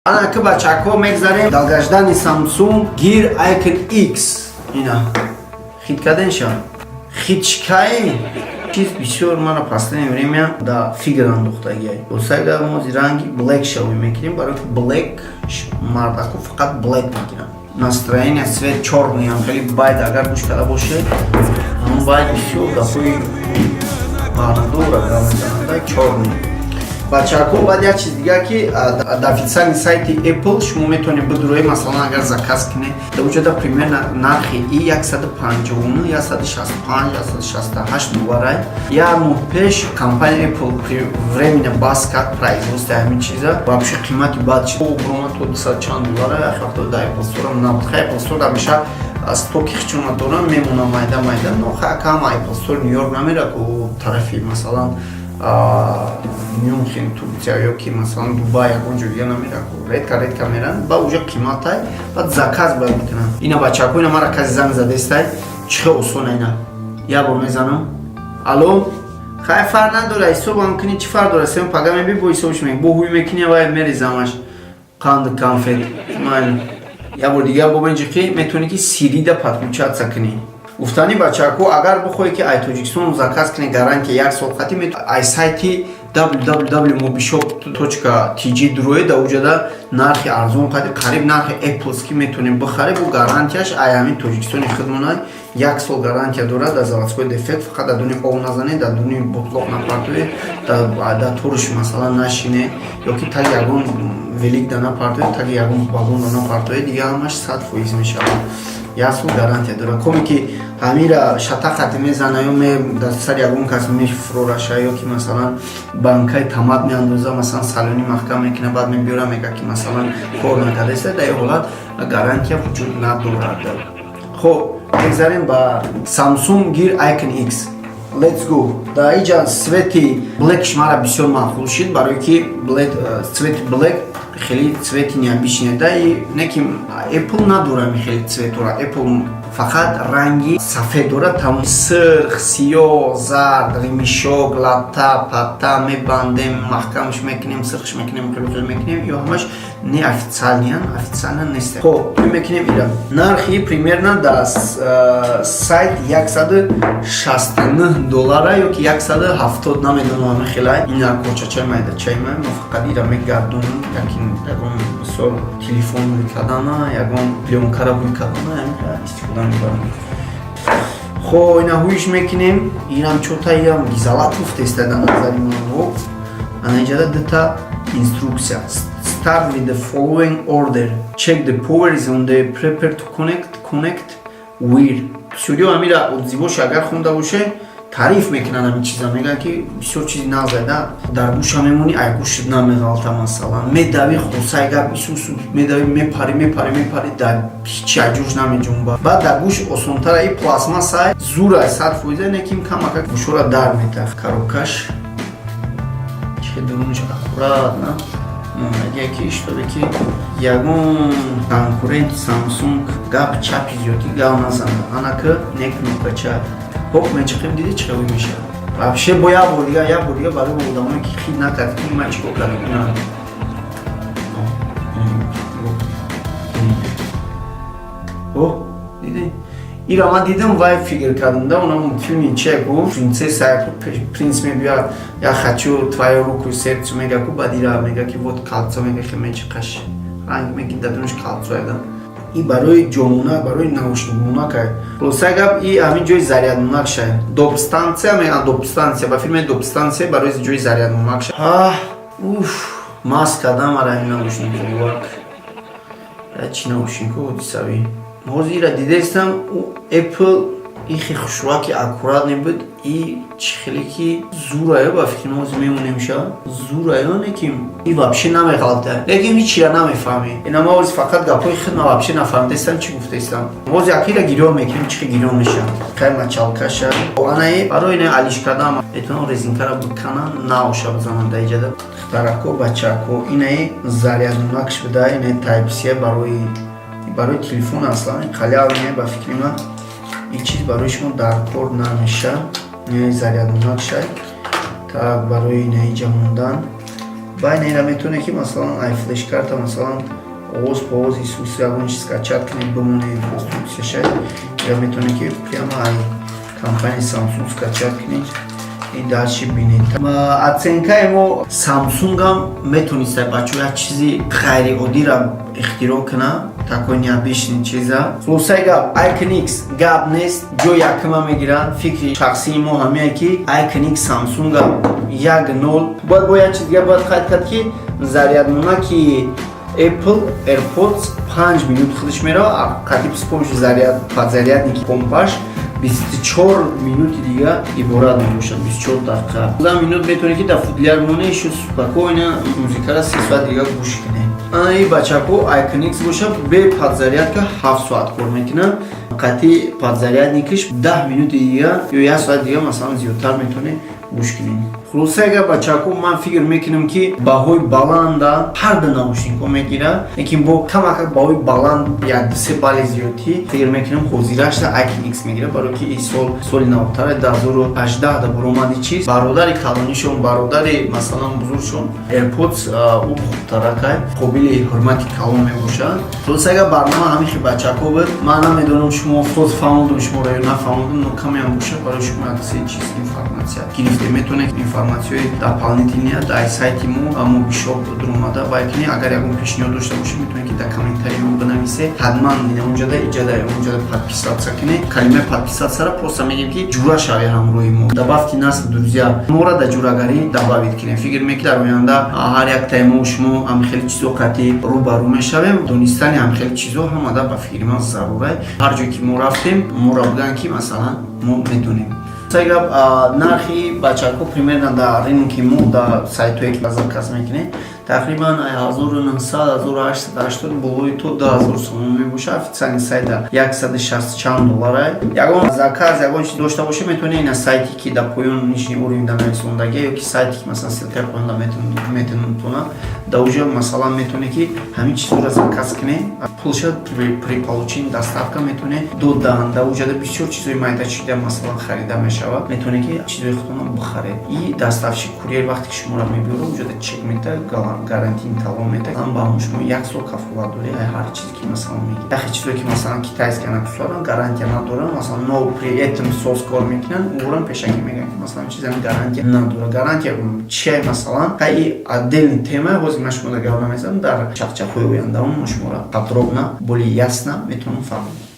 Ana că bachako megzarem dalgajdani Samsung Gear Icon X. Ина. Хиткаденша. Хичкай. Чиз бисёр мара последнее время да фигр андохтаги. Осайда мози ранги black шави мекинем, барои black мардаку фақат black мекинем. Настроение цвет чёрный, хели байд агар гӯш карда боше, он байд бисёр гафои мардура гамзанада чёрный. Бачако баъд як чиз дига ки дар официални сайти Apple шумо метавонед бидуроед, масалан агар заказ кинед дар вуҷуда примерно нархи и 159, 165, 168 долларай. Як моҳ пеш компания Apple временно бас кард производство ҳамин чиза. Вообще қимати баъд бромад то 200 чанд доллара яхвақто дар Apple Store набуд. Хай Apple Store ҳамеша стоки хичона дорам мемона майда, но кам Apple Store Нью-Йорк намера ку тарафи масалан Мюнхен, Турция ёки масалан Дубай ягон ҷо дига намераку редка меран ба уже қиматай баъд заказ бояд бикунам. Ина бачако ина мара касе занг задестай чӣ хел осона ина як бор мезанам. Алло, хай фарқ надора ҳисобам кунӣ чӣ фарқ дора сем пага меби бо ҳисобш меги бо ҳуй мекунӣ ва мерезамаш қанду конфет майли як бор дига бобинҷи ки метавонӣ ки сирида подключаться кунӣ. Гуфтани бачако агар бихоҳӣ ки iTojickson заказ кунӣ гарантия 1 сол хати ай сайти www.mobishop.tg дуроед дар уҷада нархи арзон қадри қариб нархи Apple ки метавонем бихарем бо гарантияш ай ҳамин Тоҷикистони хидмонай 1 сол гарантия дорад дар заводской дефект фақат дар дуни об назанед дар дуни бутлоқ напартоед дар турш масалан нашине ёки таги ягон велик да напартоед таги ягон балон да напартоед дига ҳамаш 100% мешавад. 1 сол гарантия дорад. Коме ки ҳамира шатақати мезана ё дар сар ягон кас мефурораша ёки масалан банкаи тамад меандоза масалан салони маҳкам мекуна баъд мебиёра мега ки масалан кор накардаиста дар ин ҳолат гарантия вуҷуд надорад. Хоб мегзарем ба Samsung Gear Icon X. Let's go. Дар инҷа цвети black мара бисёр махлул шид барое ки цвети black хеле цвети необычный да и неки Apple надорад хеле цветора. Apple фақат ранги сафед дорад, тамом сирх, сиёҳ, зард, ремешок, латта, патта мебандем, маҳкамш мекунем, сирхш мекунем, хеле мекунем. Ё ҳамаш неофициалниан, официально нест. Хоб, ё мекунем ира. Нархи примерно дар сайт 169 доллара ёки 170 намедонам хелай. Ина кочачай майда чай май, мо фақат ира мегардонам, ягон мисол телефон викадана, ягон плёнкара викадана, истифода мебарам. Хо, ина ҳуиш мекунем. Ирам чота ирам гизалатов теста дар назари ман. Хоб, ана инҷада дута инструкция. Start with the following order. Check the power is on the prepare to connect with. Studio амира отзивош агар хунда боше تعریف میکنن همین چیزا میگن که بسیار چیزی نزده در گوش میمونی ای گوشت نمیغلطه مثلا میدوی خصوصا اگر بسیار میدوی میپری در هیچ جوش نمیجنبه بعد در گوش آسان‌تر ای پلاسماس های زور 100% نکیم کمک گوش را در میته کاروکش چه درونش اخورات نه اگه که اشتباه که یگون کنکورنت سامسونگ گپ چپی زیادی گاو نزنده انا که نکنه چپ хоб мечиқем диди чӣ хел меша вообще бо як бор дига барои одамое ки хид накард ки ман чӣ кор кардам диди ира ман дидам вай фикр кардам да онам филми чеку принцесса принц мебиёд я хочу твою руку сердцу мега ку баъд ира мега ки вот калцо мега ки мечиқаш ранг меги дадунаш калцо айда и барои ҷомунак барои наушникмунакай просто гап и ҳамин ҷои зарядмунак шай допстанция мегӯянд допстанция ба филме допстанция барои ҷои зарядмунак шай маст кардам ара ин наушникмунак чӣ наушникҳо одисавӣ ҳозир ира дидаистам Apple ихи хушроки аккурат небуд и чӣ хеле ки зурая ба фикри ҳозир мемонем ша зурая неким и вообще намеғалта лекин ҳичира намефаҳмем ина ма ҳозир фақат гапҳои хидма вообще нафаҳмидаистам чӣ гуфтаистам ҳозир акира гирёв мекунем чӣ гирёв меша хай мачалкаша анае барои ина алиш кардам метавонам резинкара биканам наоша бизанам дар иҷада тарако бачако инае зарядунакш буда инае тайпсия барои телефон аслан қалявне ба фикри ман این چیز برای شما در کار نمیشه یعنی зарядунак шай так барои наиҷа мондан байн эра метавонад ки масалан ай флеш-карта масалан оғоз инструксия ягон чиз скачат кунед бимоне инструксияша я метавонед ки прямо ай компания Samsung скачат кунед и дальше бинед. Оценкаи мо Samsung-ам метавонистай бачаҳо як чизи ғайриоддиро ихтироъ кунад, такой необычный чиза. Хулосаи гап Icon X гап нест, ҷои якума мегирад. Фикри шахсии мо ҳамае ки Icon X Samsung-а 1.0. Бояд бо як чизга бояд қайд кард ки зарядмонаки Apple AirPods 5 минут худаш меравад, қатиб с помощью подзарядники помпаш 24 минути дига иборат мебошад, 24 дақиқа. 10 минут метавонед ки дар футляр монед, шу спокойно музикаро 3 соат дига гӯш кунед. Ани бачаҳо Icon X бошад, бе подзарядка 7 соат кор мекунад. Қатъи подзарядникаш 10 минути дига ё 1 соат дига масалан зиёдтар метавонед гӯш кунед. Хулоса агар бачаҳо ман фикр мекунам ки баҳои баланда ҳар ду наушникҳо мегирад, лекин бо камакак баҳои баланд 1-2 балли зиёдтӣ фикр мекунам ҳозирашда Icon X мегирад, барои ки ин соли навтара 2018 да баромади чиз бародари калонишон, бародари масалан бузургшон AirPods ӯ хубтаракай қобили ҳурмати калон мебошад. Хулоса агар барнома ҳамихи бачаҳо буд, ман намедонам шумо хоз фаҳмидум шуморо ё нафаҳмидум, но камеам бошад барои шумо як се чиз информатсия гирифта метавонед. Информатсияи дополнительная дар сайти мо бишоп дуромада байкини. Агар ягон пешниҳод дошта бошед метавонед ки дар комментарияҳо бинависед. Ҳатман онҷада подписатсия кунед. Калимаи подписатсияро просто мегем ки ҷура шавед ҳамроҳи мо. Добавьте нас друзья. Моро дар ҷурагарӣ добавид кунед. Фикр мекунед дар оянда ҳар як таймо шумо ҳамхели чизо қатъи рӯбарӯ мешавем. Донистани ҳамхели чизо ҳамада ба фикри ман зарура. Ҳар ҷое ки мо рафтем, моро бигӯянд ки масалан мо медонем. Гап нархи бачаҳо примерно дар рынки мо дар сайтҳое ки заказ мекунед тақрибан 1900-1880 болои то 2000 сомон мебошад. Официални сайт $160 чанд доллар. Ягон заказ ягон чиз дошта боша метавонед на сайти ки дар поён нишни уровень дар нависондагӣ ё ки сайти ки масалан ссилка поёнда метавонад дар уҷа масалан метавонед ки ҳамин чизҳоро заказ кунед. Пулша при получении доставка метавонед додан. Дар уҷада бисёр чизҳои майдачида масалан харида мешавад. Метавонед ки чизҳои худтонро бихаред. И доставщик курьер вақте ки шуморо мебиёрад уҷада чек метавонад гарантии талон метавонад. Ба шумо 1 сол кафолат доред. Ҳар чизе ки масалан мегирад. Яхи чизое ки масалан китайская написано гарантия надорад, масалан но при этом соус кор мекунанд, уран пешакӣ мегӯянд ки масалан чизам гарантия надорад. Гарантия чия масалан қайи отдельный тема ҳозир ман шуморо гап намезанам. Дар чахчахҳои ояндаон мо шуморо подробно боли ясна метавонам фаҳмонам.